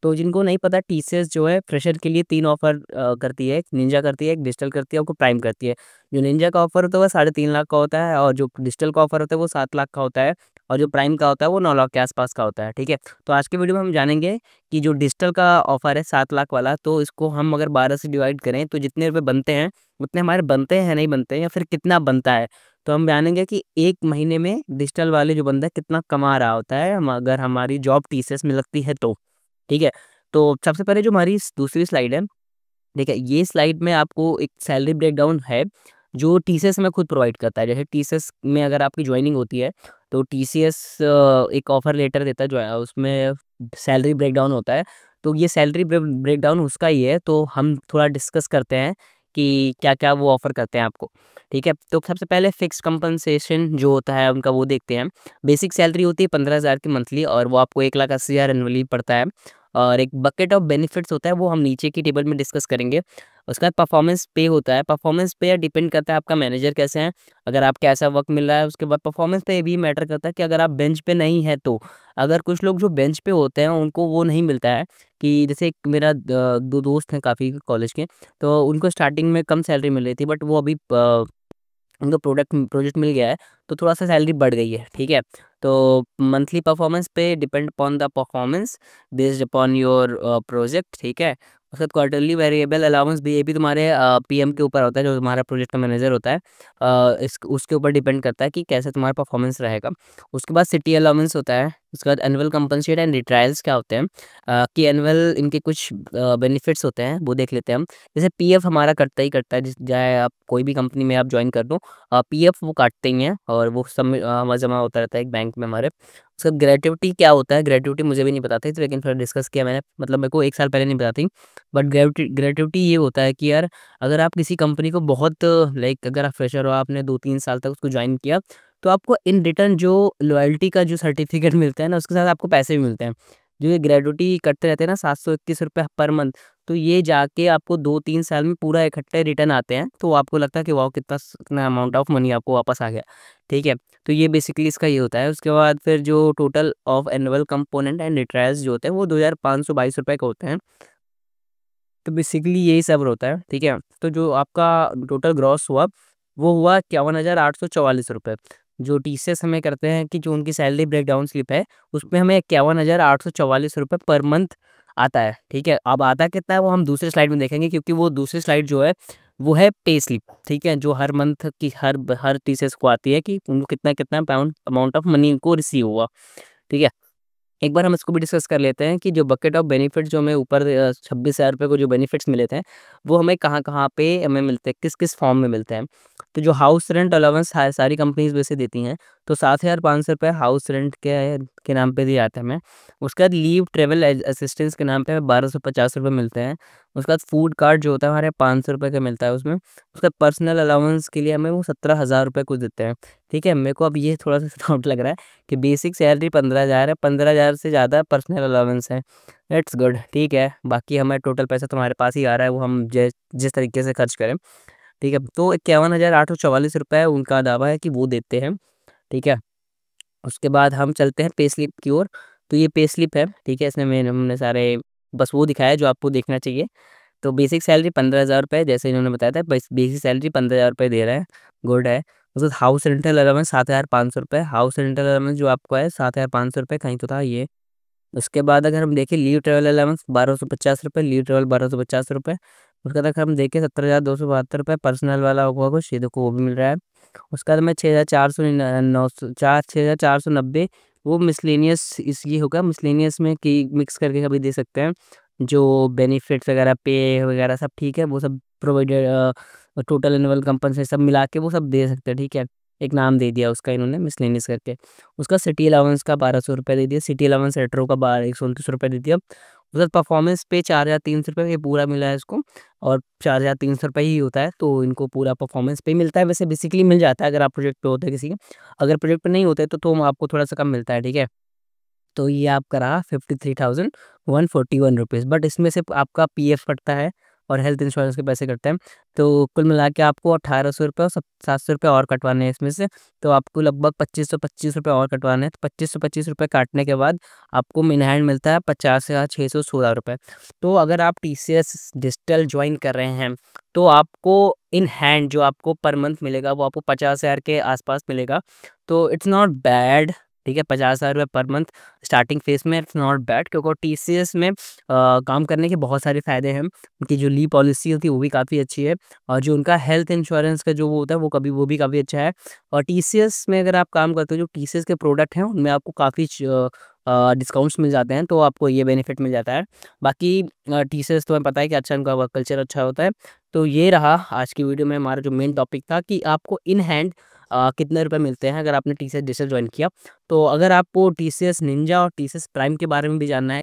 तो जिनको नहीं पता, टीसीएस जो है फ्रेशर के लिए 3 ऑफ़र करती है, एक निंजा करती है, एक डिजिटल करती है, आपको प्राइम करती है। जो निंजा का ऑफ़र होता है वो 3.5 लाख का होता है और जो डिजिटल का ऑफ़र होता है वो 7 लाख का होता है और जो प्राइम का होता है वो 9 लाख के आस-पास का होता है, ठीक है? तो आज के वीडियो में हम जानेंगे कि जो डिजिटल का ऑफ़र है 7 लाख वाला, तो इसको हम अगर 12 से डिवाइड करें तो जितने रुपए बनते हैं, उतने हमारे बनते हैं, नहीं बनते हैं या फिर कितना बनता है। तो हम जानेंगे कि 1 महीने में डिजिटल वाले जो बंदा कितना कमा रहा होता है, हम अगर हमारी जॉब टीसीएस में लगती है तो, ठीक है? तो सबसे पहले जो हमारी दूसरी स्लाइड है, ठीक है? ये स्लाइड में आपको एक सैलरी ब्रेकडाउन है, जो टीसीएस हमें खुद प्रोवाइड करता है। जैसे टीसीएस में अगर आपकी जॉइनिंग होती है, तो टीसीएस एक ऑफ़र लेटर देता है, जो उसमें सैलरी ब्रेकडाउन होता है। तो ये सैलरी ब्रेकडाउन उसका ही है, तो हम थोड़ा डिस्कस करते हैं कि क्या-क्या वो ऑफ़र करते हैं आपको, ठीक है? तो सबसे पहले फिक्स्ड कंपनसेशन जो होता है उनका, वो देखते हैं। बेसिक सैलरी होती है 15,000 की मंथली और वो आपको 1,80,000 एनुअली पड़ता है। और एक बकेट ऑफ बेनिफिट्स होता है, वो हम नीचे की टेबल में डिस्कस करेंगे। उसके बाद परफॉर्मेंस पे होता है, परफॉर्मेंस पे डिपेंड करता है आपका मैनेजर कैसे हैं, अगर आपको ऐसा वर्क मिल रहा है। उसके बाद परफॉर्मेंस पे ये भी मैटर करता है कि अगर आप बेंच पे नहीं हैं तो। अगर कुछ लोग जो बेंच पे होते हैं उनको वो नहीं मिलता है, कि जैसे एक मेरा 2 दोस्त हैं काफ़ी कॉलेज के, तो उनको स्टार्टिंग में कम सैलरी मिल रही थी, बट वो अभी उनको प्रोजेक्ट मिल गया है, तो थोड़ा-सा सैलरी बढ़ गई है, ठीक है? तो मंथली परफॉर्मेंस पे depend upon the performance based upon your project, ठीक है? उसके बाद क्वार्टरली वेरिएबल अलाउंस भी, ये भी तुम्हारे पीएम के ऊपर होता है, जो तुम्हारा प्रोजेक्ट का मैनेजर होता है। इस उसके ऊपर डिपेंड करता है कि कैसे तुम्हारा परफॉर्मेंस रहेगा। उसके बाद सिटी अलाउंस होता है, उसके बाद एनुअल कंपनसेट एंड रिट्रायल्स क्या होते हैं, कि एनुअल इनके कुछ बेनिफिट्स होते हैं, वो देख लेते हैं हम। जैसे पीएफ हमारा कटता ही कटता है, जिस चाहे आप कोई भी कंपनी में आप जॉइन कर लो, पीएफ वो काटते ही हैं और वो सब में जमा होता रहता है एक बैंक में हमारे। उसका ग्रेट्युटी क्या होता है, ग्रेट्युटी मुझे भी नहीं पता थी, तो लेकिन फिर डिस्कस किया मैंने, मतलब मेरे को 1 साल पहले नहीं पता थी। बट ग्रेट्युटी ये होता है कि यार, अगर आप किसी कंपनी को बहुत, लाइक अगर आप फ्रेशर हो, आपने 2-3 साल तक उसको जॉइन किया, तो आपको इन रिटर्न जो लॉयल्टी का जो सर्टिफिकेट मिलता है ना, उसके साथ आपको पैसे भी मिलते हैं। जो ये ग्रेट्युटी कटते रहते हैं ना, 731 रुपए पर मंथ, तो ये जाके आपको 2-3 साल में पूरा इकट्ठे रिटर्न आते हैं, तो आपको लगता है कि वाओ! कितना अमाउंट ऑफ मनी आपको वापस आ गया, ठीक है? तो ये बेसिकली इसका ये होता है। उसके बाद फिर जो total of annual component and retrials जो होते हैं, वो 2,522 रुपए के होते हैं। तो बेसिकली यही सब होता है, ठीक है? तो जो आपका टोटल ग्रॉस हुआ, वो हुआ 51,844 रुपए। जो टीसीएस हमें करते हैं कि जो उनकी सैलरी ब्रेकडाउन स्लिप है, उसमें हमें 51,844 रुपए पर मंथ आता है, ठीक है? अब आता कितना है वो हम दूसरी स्लाइड में देखेंगे, क्योंकि वो दूसरी स्लाइड जो है, वो है पे स्लिप, ठीक है? जो हर मंथ की हर टीसीएस को आती है कि उनको कितना-कितना पाउंड अमाउंट ऑफ मनी उनको रिसीव हुआ, ठीक है? एक बार हम इसको भी डिस्कस कर लेते हैं कि जो बकेट ऑफ बेनिफिट्स जो हमें ऊपर 26,000 रुपए को जो बेनिफिट्स मिले थे, वो हमें कहाँ-कहाँ पे हमें मिलते हैं, किस-किस फॉर्म में मिलते हैं। तो जो हाउस रेंट अलाउंस सारी कंपनीज़ वैसे देती हैं, तो 7,500 रुपए हाउस रेंट के नाम पे दिए जाते हैं हमें। उसके बाद लीव ट्रैवल असिस्टेंस के नाम पे हमें 1,250 रुपए मिलते हैं। उसके बाद फूड कार्ड जो होता है हमारे 500 रुपए का मिलता है उसमें। उसके बाद पर्सनल अलाउंस के लिए हमें वो 17,000 रुपए कुछ देते हैं, ठीक है? मेरे को अब ये थोड़ा-सा डाउट लग रहा है कि बेसिक सैलरी 15,000 है, 15,000 से ज़्यादा पर्सनल अलाउंस है। इट्स गुड, ठीक है। बाकी हमें टोटल पैसा तुम्हारे पास ही आ रहा है, वो हम जिस तरीके से खर्च करें, ठीक है। तो 51,844 रुपए उनका दावा है कि वो देते हैं, ठीक है। उसके बाद हम चलते हैं पे स्लिप की ओर। तो ये पे स्लिप है, ठीक है। इसमें हमने सारे बस वो दिखाया है जो आपको देखना चाहिए। तो बेसिक सैलरी 15,000 रुपए जैसे इन्होंने बताया था, बस बेसिक सैलरी 15,000 रुपए दे रहे हैं, गुड है। उसके बाद हाउस रेंटल अलाउंस 7,500 रुपए, हाउस रेंटल अलाउंस जो आपको है 7,500 रुपए, कहीं तो था ये। उसके बाद अगर हम देखें लीव ट्रैवल अलाउंस 1,250 रुपए, लीव ट्रैवल 1,250 रुपए। उसके बाद अगर हम देखें 17,272 रुपए पर्सनल वाला होगा कुछ, ये देखो वो भी मिल रहा है। उसके बाद में 6,400 9 4 6,490 वो मिसलेनियस इस ये होगा मिसलेनियस में कि मिक्स करके कभी दे सकते हैं। जो बेनिफिट्स वगैरह, पे वगैरह सब ठीक है, वो सब प्रोवाइडेड, टोटल एनुअल कंपनसेशन सब मिला के वो सब दे सकते हैं, ठीक है। एक नाम दे दिया उसका इन्होंने मिसलेनियस करके। उसका सिटी अलाउंस का 1,200 रुपए दे दिया, सिटी अलाउंस रेट्रो का 129 रुपए दे दिया। उसके बाद परफॉर्मेंस पे 4,300 रुपए ये पूरा मिला है इसको, और 4,300 रुपए ही होता है, तो इनको पूरा परफॉर्मेंस पे मिलता है। वैसे बेसिकली मिल जाता है अगर आप प्रोजेक्ट पे होते हैं किसी के। अगर प्रोजेक्ट पे नहीं होते तो आपको थोड़ा-सा कम मिलता है, ठीक है। तो ये आपका रहा 53,141 रुपीज़, बट इसमें से आपका पीएफ कटता है, और हेल्थ इंश्योरेंस के पैसे कटते हैं। तो कुल मिला के आपको 1800 रुपये और 700 रुपये और कटवाने हैं इसमें से। तो आपको लगभग 2525 रुपये और कटवाने हैं। तो 2525 रुपये काटने के बाद आपको इन हैंड मिलता है 50,616 रुपये। तो अगर आप TCS डिजिटल ज्वाइन कर रहे हैं तो आपको इन हैंड जो आपको पर मंथ मिलेगा वो आपको 50,000 के आसपास मिलेगा। तो इट्स नॉट बैड, ठीक है। 50,000 रुपये पर मंथ स्टार्टिंग फेज में इट्स नॉट बैड, क्योंकि TCS में काम करने के बहुत सारे फ़ायदे हैं। उनकी जो लीव पॉलिसी होती है वो भी काफ़ी अच्छी है, और जो उनका हेल्थ इंश्योरेंस का जो वो होता है वो भी काफ़ी अच्छा है। और TCS में अगर आप काम करते हो, जो TCS के प्रोडक्ट हैं उनमें आपको काफ़ी डिस्काउंट्स मिल जाते हैं, तो आपको ये बेनिफिट मिल जाता है। बाकी TCS तुम्हें पता है कि अच्छा उनका वर्क कल्चर अच्छा होता है। तो ये रहा आज की वीडियो में हमारा जो मेन टॉपिक था कि आपको इन हैंड कितने रुपए मिलते हैं अगर आपने TCS डिजिटल ज्वाइन किया। तो अगर आपको TCS निंजा और TCS प्राइम के बारे में भी जानना है